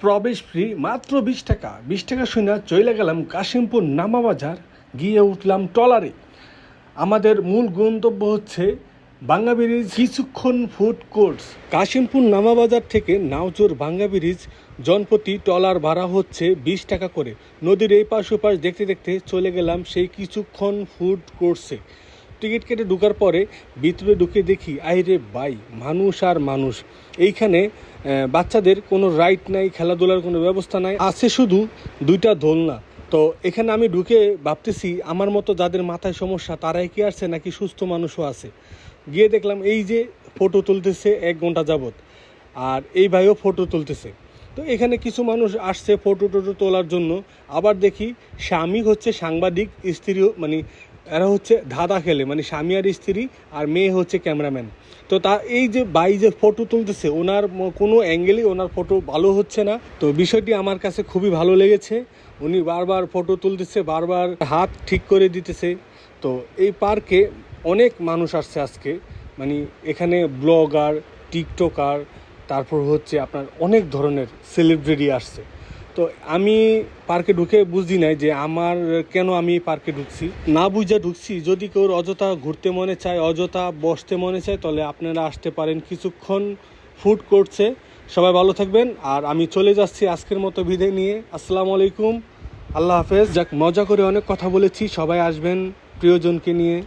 প্রবেশ ফ্রি মাত্র 20 টাকা। 20 টাকা শুনে চলে গেলাম কাশিমপুর নামা বাজার, গিয়ে উঠলাম ট্রলারে। আমাদের মূল গন্তব্য হচ্ছে বাঙ্গা ব্রিজ, কিছুক্ষণ ফুড কোর্টস। কাশিমপুর নামা বাজার থেকে নাওচুর বাঙ্গা ব্রিজ জনপ্রতি ট্রলার ভাড়া হচ্ছে 20 টাকা করে। নদীর এই পাশ ওপাশ দেখতে দেখতে চলে গেলাম সেই কিছুক্ষণ ফুড কোর্টসে। টিকিট কেটে ঢোকার পরে ভিতরে ঢুকে দেখি আইরে ভাই, মানুষ আর মানুষ। এইখানে বাচ্চাদের কোনো রাইড নাই, খেলাধুলার কোনো ব্যবস্থা নাই, আছে শুধু 2টা দোলনা। তো এখানে আমি ঢুকে ভাবতেছি আমার মতো যাদের মাথায় সমস্যা তারাই কি আসছে নাকি সুস্থ মানুষও আছে। গিয়ে দেখলাম এই যে ফটো তুলতেছে 1 ঘন্টা যাবত, আর এই ভাইও ফটো তুলতেছে। তো এখানে কিছু মানুষ আসছে ফটো টোটো তোলার জন্য। আবার দেখি স্বামী হচ্ছে সাংবাদিক, স্ত্রীও মানে এরা হচ্ছে ধাঁধা খেলে, মানে স্বামী আর স্ত্রী, আর মেয়ে হচ্ছে ক্যামেরাম্যান। তো এই যে ভাই যে ফটো তুলতেছে, ওনার কোনো অ্যাঙ্গেলই ওনার ফটো ভালো হচ্ছে না। তো বিষয়টি আমার কাছে খুবই ভালো লেগেছে। উনি বারবার ফটো তুলতেছে, বারবার হাত ঠিক করে দিতেছে। তো এই পার্কে অনেক মানুষ আসছে আজকে, মানে এখানে ব্লগার, টিকটকার, তারপর হচ্ছে আপনার অনেক ধরনের সেলিব্রিটি আসছে। তো আমি পার্কে ঢুকে বুঝি নাই যে কেন আমি পার্কে ঢুকছি, না বুঝে ঢুকছি। যদি কেউ অযথা ঘুরতে মনে চায়, অযথা বসতে মনে চায়, তাহলে আপনারা আসতে পারেন কিছুক্ষণ ফুড কোর্টসে। সবাই ভালো থাকবেন, আর আমি চলে যাচ্ছি আজকের মতো বিদায় নিয়ে। আসসালামু আলাইকুম, আল্লাহ হাফেজ। যাক, মজা করে অনেক কথা বলেছি, সবাই আসবেন প্রিয়জনকে নিয়ে।